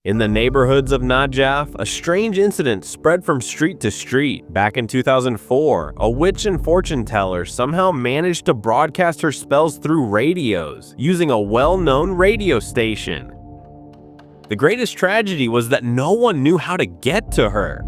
In the neighborhoods of Najaf, a strange incident spread from street to street. Back in 2004, a witch and fortune teller somehow managed to broadcast her spells through radios, using a well-known radio station. The greatest tragedy was that no one knew how to get to her.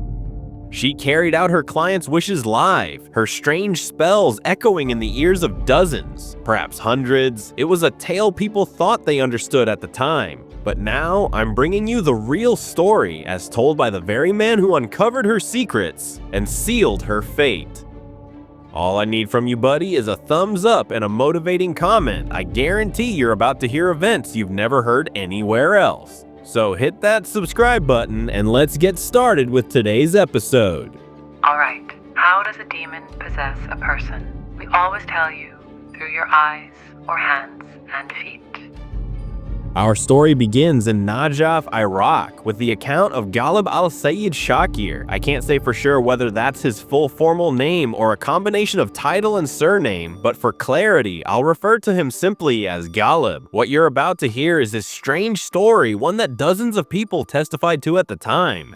She carried out her clients' wishes live, her strange spells echoing in the ears of dozens, perhaps hundreds. It was a tale people thought they understood at the time. But now, I'm bringing you the real story as told by the very man who uncovered her secrets and sealed her fate. All I need from you, buddy, is a thumbs up and a motivating comment. I guarantee you're about to hear events you've never heard anywhere else. So hit that subscribe button and let's get started with today's episode. Alright, how does a demon possess a person? We always tell you through your eyes or hands and feet. Our story begins in Najaf, Iraq, with the account of Ghalib al-Sayyid Shakir. I can't say for sure whether that's his full formal name or a combination of title and surname, but for clarity, I'll refer to him simply as Ghalib. What you're about to hear is this strange story, one that dozens of people testified to at the time.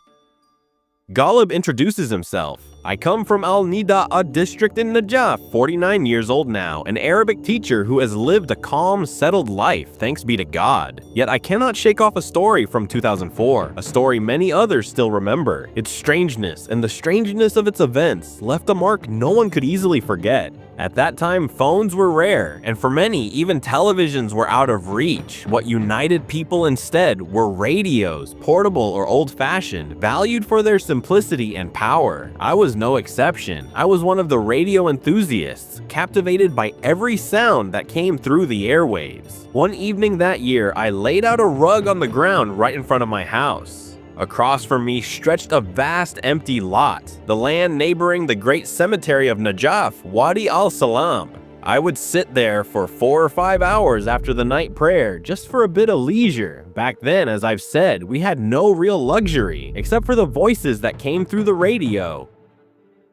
Ghalib introduces himself. I come from Al-Nida'a district in Najaf, 49 years old now, an Arabic teacher who has lived a calm, settled life, thanks be to God. Yet I cannot shake off a story from 2004, a story many others still remember. Its strangeness and the strangeness of its events left a mark no one could easily forget. At that time, phones were rare, and for many, even televisions were out of reach. What united people instead were radios, portable or old-fashioned, valued for their simplicity and power. I was no exception. I was one of the radio enthusiasts, captivated by every sound that came through the airwaves. One evening that year, I laid out a rug on the ground right in front of my house. Across from me stretched a vast empty lot, the land neighboring the great cemetery of Najaf, Wadi al-Salam. I would sit there for 4 or 5 hours after the night prayer, just for a bit of leisure. Back then, as I've said, we had no real luxury, except for the voices that came through the radio.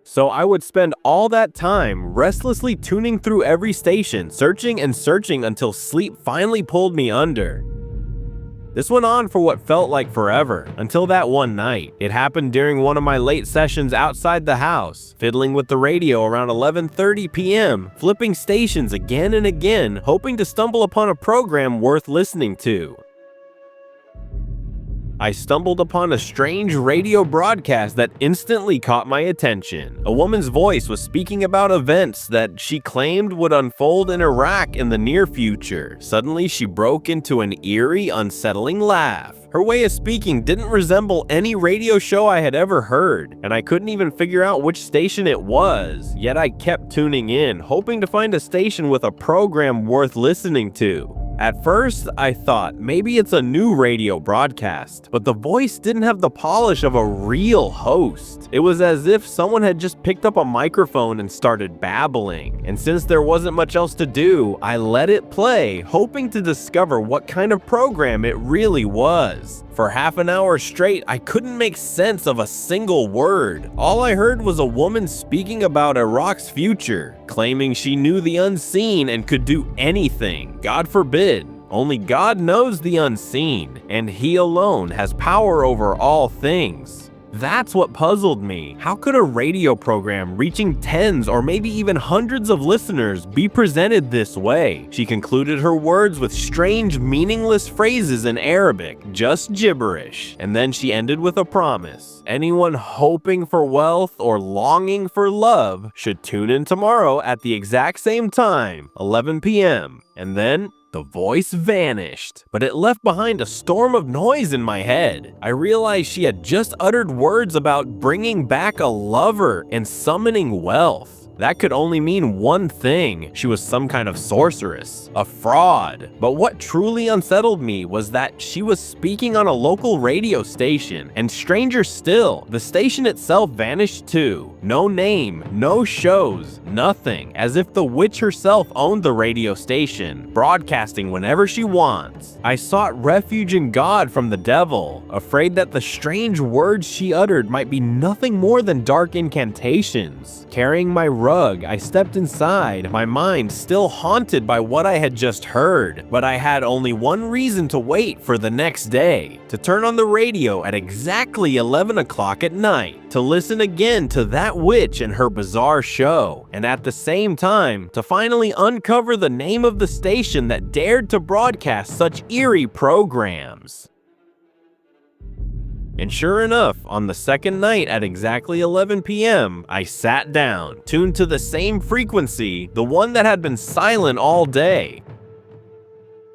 So I would spend all that time restlessly tuning through every station, searching and searching until sleep finally pulled me under. This went on for what felt like forever, until that one night. It happened during one of my late sessions outside the house, fiddling with the radio around 11:30 p.m., flipping stations again and again, hoping to stumble upon a program worth listening to. I stumbled upon a strange radio broadcast that instantly caught my attention. A woman's voice was speaking about events that she claimed would unfold in Iraq in the near future. Suddenly, she broke into an eerie, unsettling laugh. Her way of speaking didn't resemble any radio show I had ever heard, and I couldn't even figure out which station it was. Yet I kept tuning in, hoping to find a station with a program worth listening to. At first, I thought maybe it's a new radio broadcast, but the voice didn't have the polish of a real host. It was as if someone had just picked up a microphone and started babbling. And since there wasn't much else to do, I let it play, hoping to discover what kind of program it really was. For half an hour straight, I couldn't make sense of a single word. All I heard was a woman speaking about Iraq's future, claiming she knew the unseen and could do anything. God forbid. Only God knows the unseen, and He alone has power over all things. That's what puzzled me. How could a radio program reaching tens or maybe even hundreds of listeners be presented this way? She concluded her words with strange, meaningless phrases in Arabic, just gibberish. And then she ended with a promise. Anyone hoping for wealth or longing for love should tune in tomorrow at the exact same time, 11 p.m. And then the voice vanished, but it left behind a storm of noise in my head. I realized she had just uttered words about bringing back a lover and summoning wealth. That could only mean one thing. She was some kind of sorceress, a fraud. But what truly unsettled me was that she was speaking on a local radio station, and stranger still, the station itself vanished too. No name, no shows, nothing, as if the witch herself owned the radio station, broadcasting whenever she wants. I sought refuge in God from the devil, afraid that the strange words she uttered might be nothing more than dark incantations. Carrying my rug, I stepped inside, my mind still haunted by what I had just heard. But I had only one reason to wait for the next day, to turn on the radio at exactly 11 o'clock at night, to listen again to that witch and her bizarre show, and at the same time, to finally uncover the name of the station that dared to broadcast such eerie programs. And sure enough, on the second night at exactly 11 p.m., I sat down, tuned to the same frequency, the one that had been silent all day.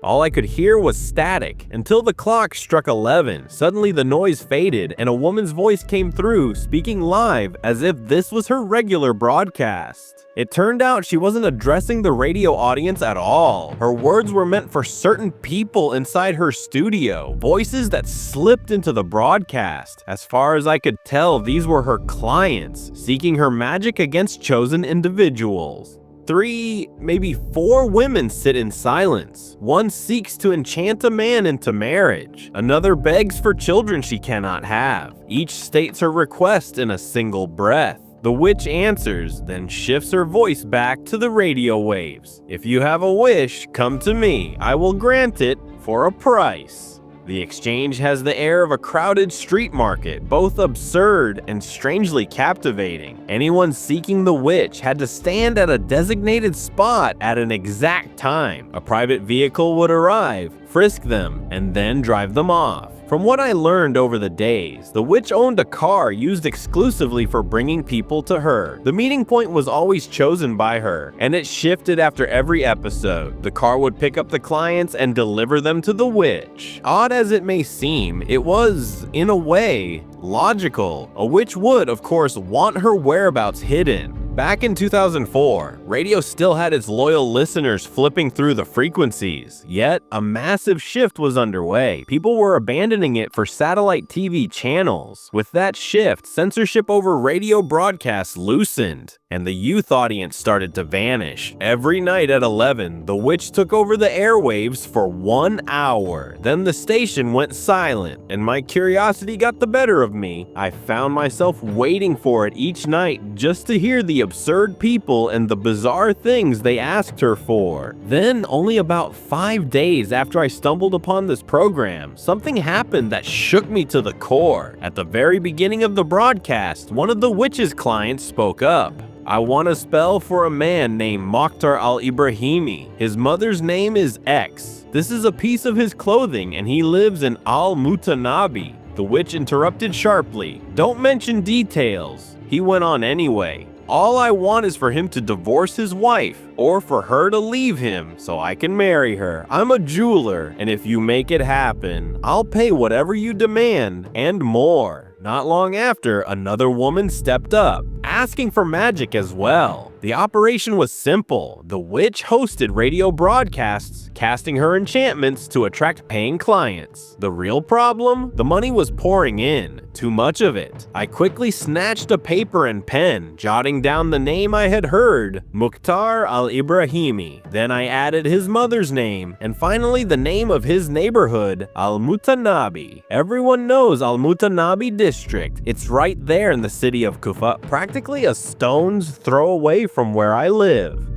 All I could hear was static until the clock struck 11. Suddenly the noise faded and a woman's voice came through, speaking live as if this was her regular broadcast. It turned out she wasn't addressing the radio audience at all. Her words were meant for certain people inside her studio, voices that slipped into the broadcast. As far as I could tell, these were her clients, seeking her magic against chosen individuals. 3, maybe 4 women sit in silence. One seeks to enchant a man into marriage. Another begs for children she cannot have. Each states her request in a single breath. The witch answers, then shifts her voice back to the radio waves. If you have a wish, come to me. I will grant it for a price. The exchange has the air of a crowded street market, both absurd and strangely captivating. Anyone seeking the witch had to stand at a designated spot at an exact time. A private vehicle would arrive, frisk them, and then drive them off. From what I learned over the days, the witch owned a car used exclusively for bringing people to her. The meeting point was always chosen by her, and it shifted after every episode. The car would pick up the clients and deliver them to the witch. Odd as it may seem, it was, in a way, logical. A witch would, of course, want her whereabouts hidden. Back in 2004, radio still had its loyal listeners flipping through the frequencies, yet a massive shift was underway. People were abandoning it for satellite TV channels. With that shift, censorship over radio broadcasts loosened, and the youth audience started to vanish. Every night at 11, the witch took over the airwaves for 1 hour. Then the station went silent, and my curiosity got the better of me. I found myself waiting for it each night just to hear the absurd people and the bizarre things they asked her for. Then, only about 5 days after I stumbled upon this program, something happened that shook me to the core. At the very beginning of the broadcast, one of the witch's clients spoke up. I want a spell for a man named Mokhtar al-Ibrahimi. His mother's name is X. This is a piece of his clothing and he lives in Al-Mutanabi. The witch interrupted sharply. Don't mention details. He went on anyway. All I want is for him to divorce his wife, or for her to leave him so I can marry her. I'm a jeweler, and if you make it happen, I'll pay whatever you demand, and more. Not long after, another woman stepped up, asking for magic as well. The operation was simple. The witch hosted radio broadcasts, casting her enchantments to attract paying clients. The real problem? The money was pouring in. Too much of it. I quickly snatched a paper and pen, jotting down the name I had heard, Mokhtar al-Ibrahimi. Then I added his mother's name, and finally the name of his neighborhood, Al-Mutanabi. Everyone knows Al-Mutanabi district. It's right there in the city of Kufa, practically a stone's throw away from where I live.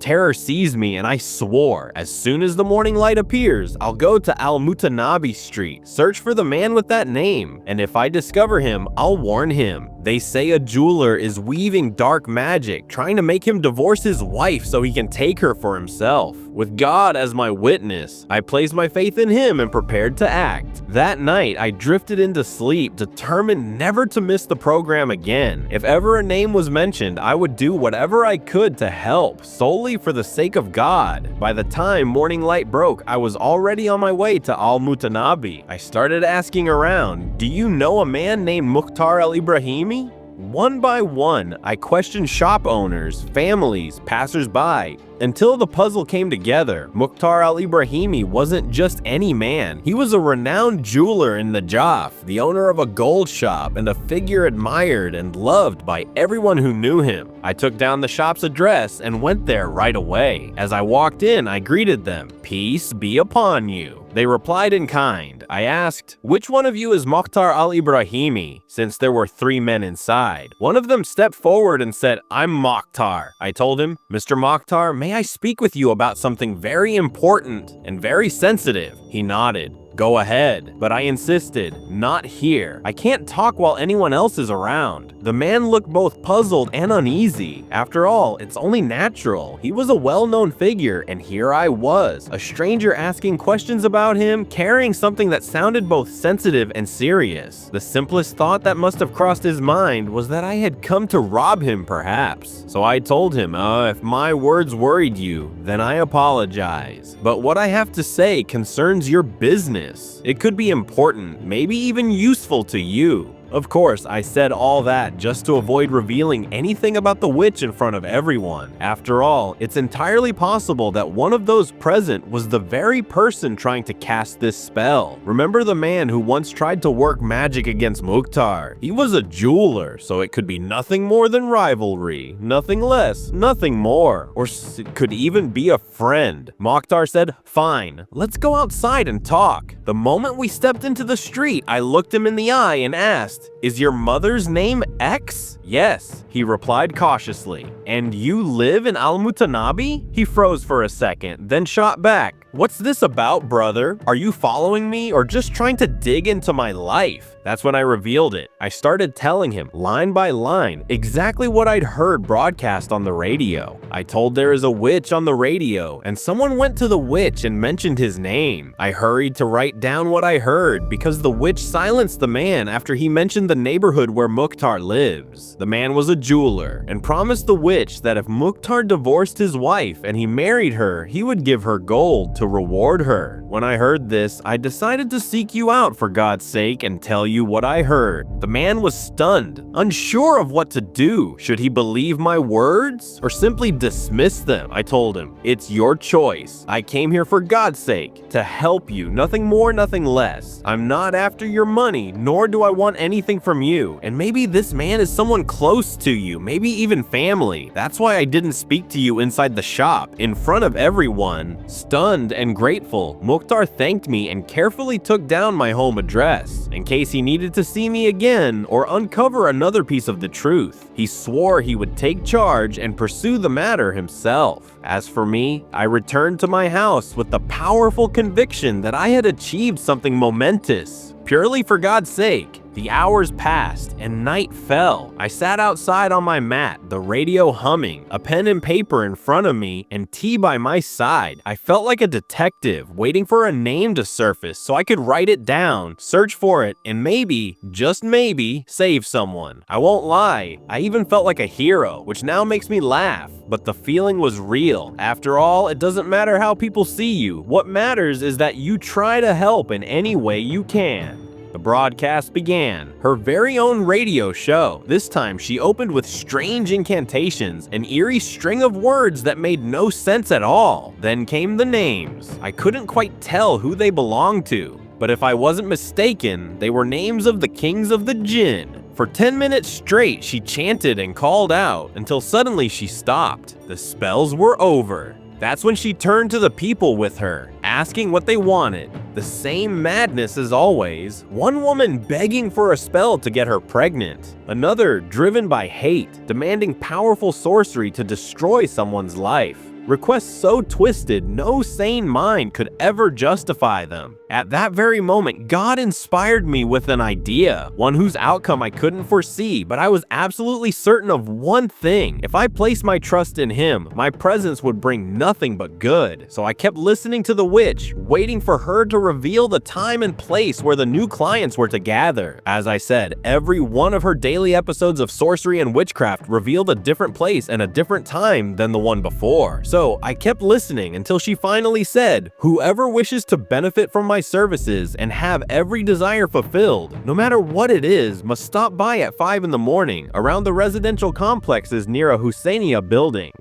Terror seized me and I swore, as soon as the morning light appears, I'll go to Al-Mutanabi Street, search for the man with that name, and if I discover him, I'll warn him. They say a jeweler is weaving dark magic, trying to make him divorce his wife so he can take her for himself. With God as my witness, I placed my faith in him and prepared to act. That night, I drifted into sleep, determined never to miss the program again. If ever a name was mentioned, I would do whatever I could to help, solely for the sake of God. By the time morning light broke, I was already on my way to Al-Mutanabi. I started asking around, do you know a man named Mokhtar al-Ibrahimi? One by one, I questioned shop owners, families, passers-by, until the puzzle came together. Mokhtar al-Ibrahimi wasn't just any man. He was a renowned jeweler in Najaf, the owner of a gold shop, and a figure admired and loved by everyone who knew him. I took down the shop's address and went there right away. As I walked in, I greeted them. Peace be upon you. They replied in kind. I asked, "Which one of you is Mokhtar al-Ibrahimi?" Since there were 3 men inside. One of them stepped forward and said, "I'm Mokhtar." I told him, "Mr. Mokhtar, may I speak with you about something very important and very sensitive?" He nodded. "Go ahead." But I insisted, "Not here. I can't talk while anyone else is around." The man looked both puzzled and uneasy. After all, it's only natural. He was a well-known figure, and here I was, a stranger asking questions about him, carrying something that sounded both sensitive and serious. The simplest thought that must have crossed his mind was that I had come to rob him, perhaps. So I told him, if my words worried you, then I apologize. But what I have to say concerns your business. It could be important, maybe even useful to you. Of course, I said all that just to avoid revealing anything about the witch in front of everyone. After all, it's entirely possible that one of those present was the very person trying to cast this spell. Remember the man who once tried to work magic against Mokhtar? He was a jeweler, so it could be nothing more than rivalry. Nothing less, nothing more. Or it could even be a friend. Mokhtar said, "Fine, let's go outside and talk." The moment we stepped into the street, I looked him in the eye and asked, "Is your mother's name X?" "Yes," he replied cautiously. "And you live in Al-Mutanabi?" He froze for a second, then shot back, "What's this about, brother? Are you following me or just trying to dig into my life?" That's when I revealed it. I started telling him, line by line, exactly what I'd heard broadcast on the radio. I told there is a witch on the radio, and someone went to the witch and mentioned his name. I hurried to write down what I heard, because the witch silenced the man after he mentioned the neighborhood where Mokhtar lives. The man was a jeweler, and promised the witch that if Mokhtar divorced his wife and he married her, he would give her gold to reward her. When I heard this, I decided to seek you out for God's sake and tell you what I heard. The man was stunned, unsure of what to do. Should he believe my words or simply dismiss them? I told him, "It's your choice. I came here for God's sake, to help you, nothing more, nothing less. I'm not after your money, nor do I want anything from you. And maybe this man is someone close to you, maybe even family. That's why I didn't speak to you inside the shop, in front of everyone." Stunned and grateful, Mokhtar thanked me and carefully took down my home address, in case he needed to see me again or uncover another piece of the truth. He swore he would take charge and pursue the matter himself. As for me, I returned to my house with the powerful conviction that I had achieved something momentous, purely for God's sake. The hours passed and night fell. I sat outside on my mat, the radio humming, a pen and paper in front of me, and tea by my side. I felt like a detective, waiting for a name to surface so I could write it down, search for it, and maybe, just maybe, save someone. I won't lie, I even felt like a hero, which now makes me laugh. But the feeling was real. After all, it doesn't matter how people see you. What matters is that you try to help in any way you can. The broadcast began, her very own radio show. This time she opened with strange incantations, an eerie string of words that made no sense at all. Then came the names. I couldn't quite tell who they belonged to, but if I wasn't mistaken, they were names of the kings of the jinn. For 10 minutes straight, she chanted and called out, until suddenly she stopped. The spells were over. That's when she turned to the people with her, asking what they wanted. The same madness as always. One woman begging for a spell to get her pregnant. Another driven by hate, demanding powerful sorcery to destroy someone's life. Requests so twisted, no sane mind could ever justify them. At that very moment, God inspired me with an idea, one whose outcome I couldn't foresee, but I was absolutely certain of one thing. If I placed my trust in Him, my presence would bring nothing but good. So I kept listening to the witch, waiting for her to reveal the time and place where the new clients were to gather. As I said, every one of her daily episodes of sorcery and witchcraft revealed a different place and a different time than the one before. So I kept listening until she finally said, "Whoever wishes to benefit from my services and have every desire fulfilled, no matter what it is, must stop by at 5 in the morning around the residential complexes near a Husseinia building."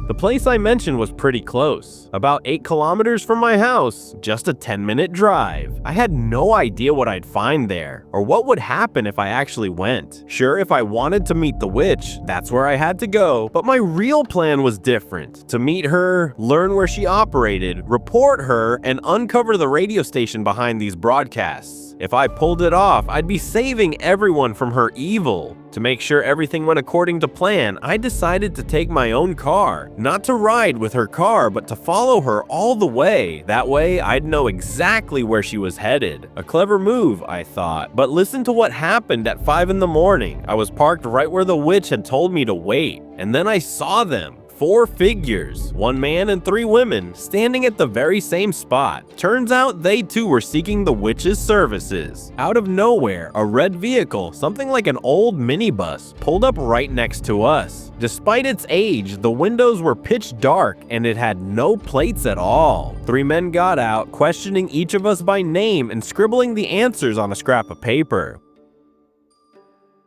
The place I mentioned was pretty close, about 8 kilometers from my house, just a 10-minute drive. I had no idea what I'd find there, or what would happen if I actually went. Sure, if I wanted to meet the witch, that's where I had to go, but my real plan was different. To meet her, learn where she operated, report her, and uncover the radio station behind these broadcasts. If I pulled it off, I'd be saving everyone from her evil. To make sure everything went according to plan, I decided to take my own car. Not to ride with her car, but to follow her all the way. That way, I'd know exactly where she was headed. A clever move, I thought. But listen to what happened at 5 in the morning. I was parked right where the witch had told me to wait. And then I saw them. 4 figures, 1 man and 3 women, standing at the very same spot. Turns out they too were seeking the witch's services. Out of nowhere, a red vehicle, something like an old minibus, pulled up right next to us. Despite its age, the windows were pitch dark and it had no plates at all. 3 men got out, questioning each of us by name and scribbling the answers on a scrap of paper.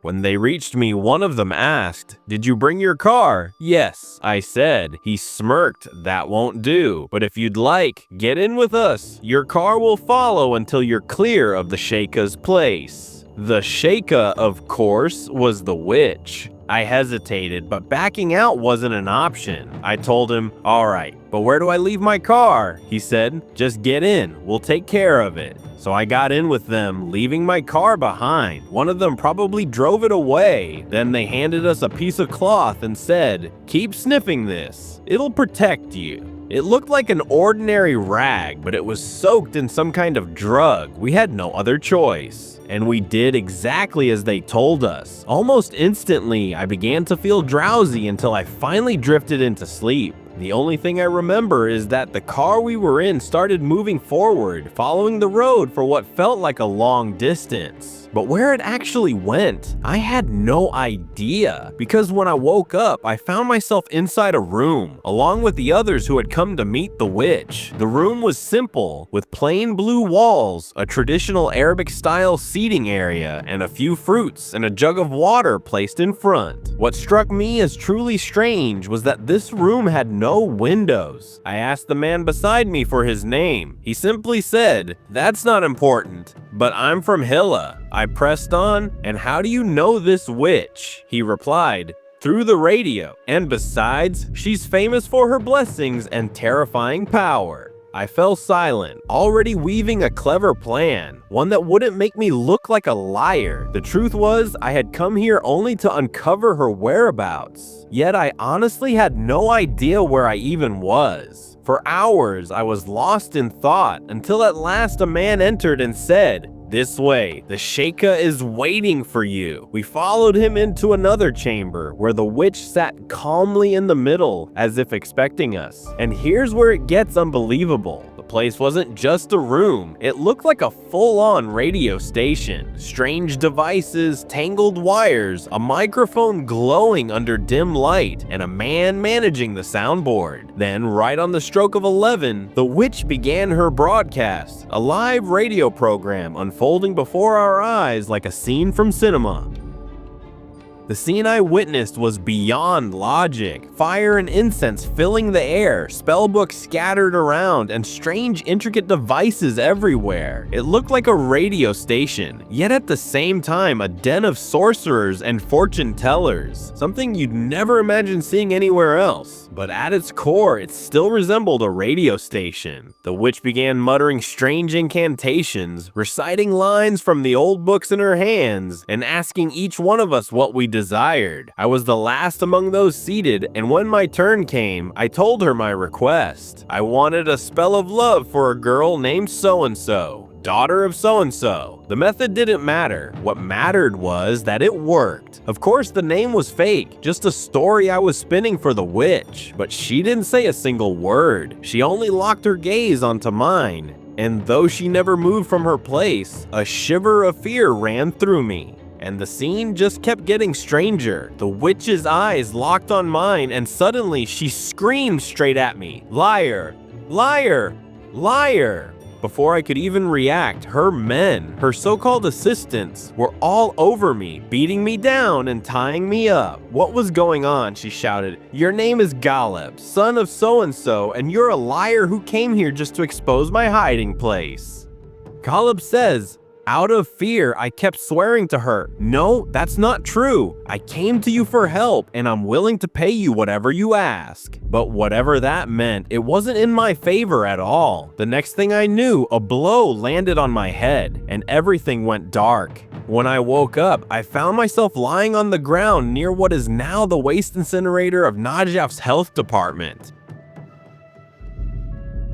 When they reached me, one of them asked, "Did you bring your car?" "Yes," I said. He smirked, "That won't do. But if you'd like, get in with us. Your car will follow until you're clear of the Sheikah's place." The Sheikah, of course, was the witch. I hesitated, but backing out wasn't an option. I told him, "All right, but where do I leave my car?" He said, "Just get in. We'll take care of it." So I got in with them, leaving my car behind. One of them probably drove it away. Then they handed us a piece of cloth and said, "Keep sniffing this. It'll protect you." It looked like an ordinary rag, but it was soaked in some kind of drug. We had no other choice. And we did exactly as they told us. Almost instantly, I began to feel drowsy until I finally drifted into sleep. The only thing I remember is that the car we were in started moving forward, following the road for what felt like a long distance. But where it actually went, I had no idea, because when I woke up, I found myself inside a room, along with the others who had come to meet the witch. The room was simple, with plain blue walls, a traditional Arabic-style seating area, and a few fruits and a jug of water placed in front. What struck me as truly strange was that this room had no windows. I asked the man beside me for his name. He simply said, "That's not important, but I'm from Hilla." I pressed on, "And how do you know this witch?" He replied, "Through the radio, and besides, she's famous for her blessings and terrifying power." I fell silent, already weaving a clever plan, one that wouldn't make me look like a liar. The truth was, I had come here only to uncover her whereabouts. Yet I honestly had no idea where I even was. For hours, I was lost in thought, until at last a man entered and said, "This way, the Sheikah is waiting for you." We followed him into another chamber, where the witch sat calmly in the middle, as if expecting us. And here's where it gets unbelievable. The place wasn't just a room, it looked like a full-on radio station. Strange devices, tangled wires, a microphone glowing under dim light, and a man managing the soundboard. Then, right on the stroke of 11, the witch began her broadcast, a live radio program unfolding before our eyes like a scene from cinema. The scene I witnessed was beyond logic. Fire and incense filling the air, spellbooks scattered around, and strange intricate devices everywhere. It looked like a radio station, yet at the same time a den of sorcerers and fortune tellers. Something you'd never imagine seeing anywhere else. But at its core, it still resembled a radio station. The witch began muttering strange incantations, reciting lines from the old books in her hands, and asking each one of us what we desired. I was the last among those seated, and when my turn came, I told her my request. I wanted a spell of love for a girl named so-and-so, daughter of so-and-so. The method didn't matter. What mattered was that it worked. Of course, the name was fake, just a story I was spinning for the witch. But she didn't say a single word. She only locked her gaze onto mine. And though she never moved from her place, a shiver of fear ran through me. And the scene just kept getting stranger. The witch's eyes locked on mine, and suddenly she screamed straight at me, "Liar! Liar! Liar!" Before I could even react, her men, her so-called assistants, were all over me, beating me down and tying me up. "What was going on?" she shouted. "Your name is Galeb, son of so-and-so, and you're a liar who came here just to expose my hiding place." Galeb says, "Out of fear, I kept swearing to her, 'No, that's not true. I came to you for help, and I'm willing to pay you whatever you ask.' But whatever that meant, it wasn't in my favor at all. The next thing I knew, a blow landed on my head, and everything went dark. When I woke up, I found myself lying on the ground near what is now the waste incinerator of Najaf's health department.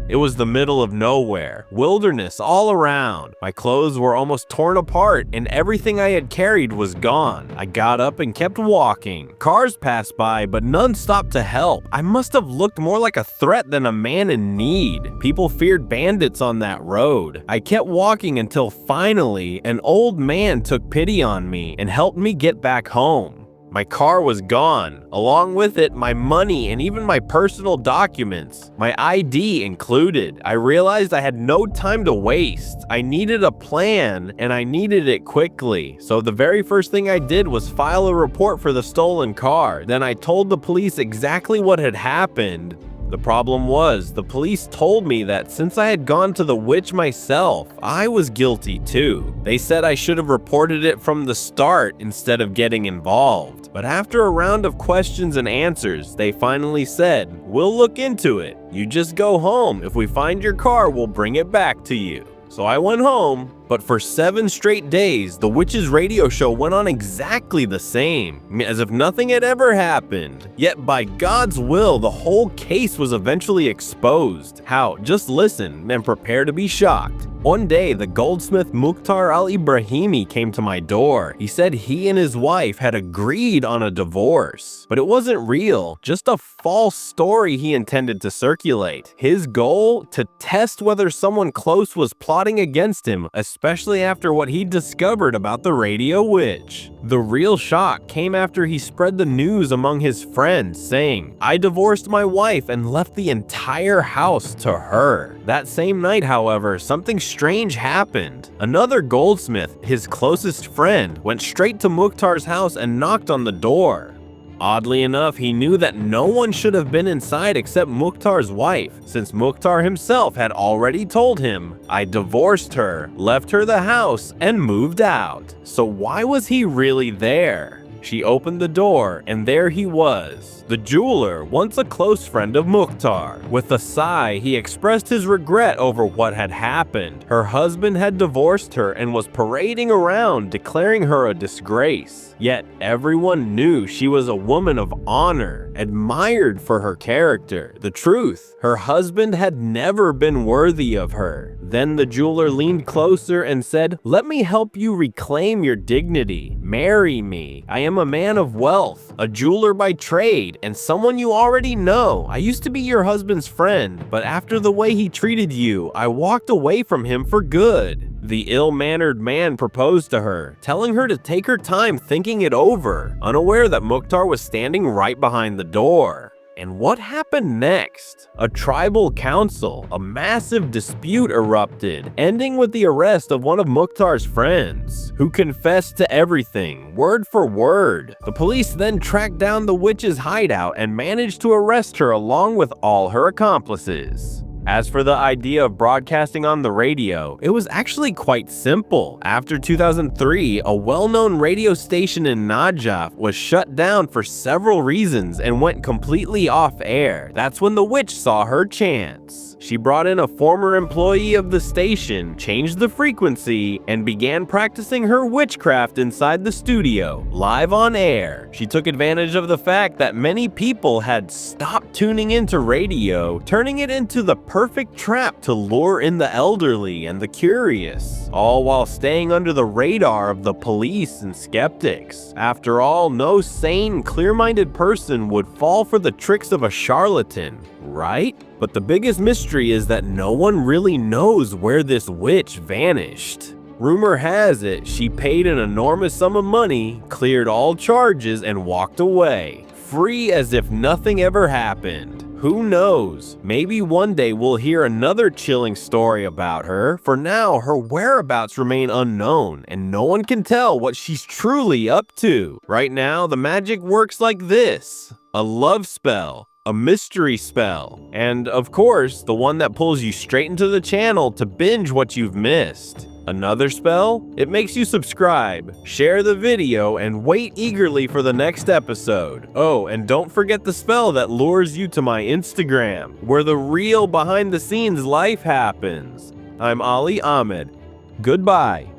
It was the middle of nowhere, wilderness all around. My clothes were almost torn apart and everything I had carried was gone. I got up and kept walking. Cars passed by, but none stopped to help. I must have looked more like a threat than a man in need. People feared bandits on that road. I kept walking until finally an old man took pity on me and helped me get back home. My car was gone, along with it my money and even my personal documents, my ID included. I realized I had no time to waste. I needed a plan and I needed it quickly. So the very first thing I did was file a report for the stolen car. Then I told the police exactly what had happened. The problem was, the police told me that since I had gone to the witch myself, I was guilty too. They said I should have reported it from the start instead of getting involved. But after a round of questions and answers, they finally said, "We'll look into it. You just go home. If we find your car, we'll bring it back to you." So I went home, but for 7 straight days, the Witch's radio show went on exactly the same, as if nothing had ever happened. Yet by God's will, the whole case was eventually exposed. How? Just listen and prepare to be shocked. One day, the goldsmith Mukhtar al-Ibrahimi came to my door. He said he and his wife had agreed on a divorce, but it wasn't real, just a false story he intended to circulate. His goal? To test whether someone close was plotting against him, especially after what he discovered about the Radio Witch. The real shock came after he spread the news among his friends, saying, "I divorced my wife and left the entire house to her." That same night, however, something strange happened. Another goldsmith, his closest friend, went straight to Mukhtar's house and knocked on the door. Oddly enough, he knew that no one should have been inside except Mukhtar's wife, since Mukhtar himself had already told him, "I divorced her, left her the house, and moved out." So why was he really there? She opened the door, and there he was, the jeweler, once a close friend of Mukhtar. With a sigh, he expressed his regret over what had happened. Her husband had divorced her and was parading around, declaring her a disgrace. Yet everyone knew she was a woman of honor, admired for her character. The truth, her husband had never been worthy of her. Then the jeweler leaned closer and said, "Let me help you reclaim your dignity. Marry me. I am a man of wealth, a jeweler by trade, and someone you already know. I used to be your husband's friend, but after the way he treated you, I walked away from him for good." The ill-mannered man proposed to her, telling her to take her time thinking it over, unaware that Mukhtar was standing right behind the door. And what happened next? A tribal council, a massive dispute erupted, ending with the arrest of one of Mukhtar's friends, who confessed to everything, word for word. The police then tracked down the witch's hideout and managed to arrest her along with all her accomplices. As for the idea of broadcasting on the radio, it was actually quite simple. After 2003, a well-known radio station in Najaf was shut down for several reasons and went completely off air. That's when the witch saw her chance. She brought in a former employee of the station, changed the frequency, and began practicing her witchcraft inside the studio, live on air. She took advantage of the fact that many people had stopped tuning into radio, turning it into the perfect trap to lure in the elderly and the curious, all while staying under the radar of the police and skeptics. After all, no sane, clear-minded person would fall for the tricks of a charlatan, right? But the biggest mystery is that no one really knows where this witch vanished. Rumor has it she paid an enormous sum of money, cleared all charges, and walked away, free as if nothing ever happened. Who knows? Maybe one day we'll hear another chilling story about her. For now, her whereabouts remain unknown, and no one can tell what she's truly up to. Right now, the magic works like this: a love spell, a mystery spell, and of course, the one that pulls you straight into the channel to binge what you've missed. Another spell? It makes you subscribe, share the video, and wait eagerly for the next episode. Oh, and don't forget the spell that lures you to my Instagram, where the real behind-the-scenes life happens. I'm Ali Ahmed. Goodbye.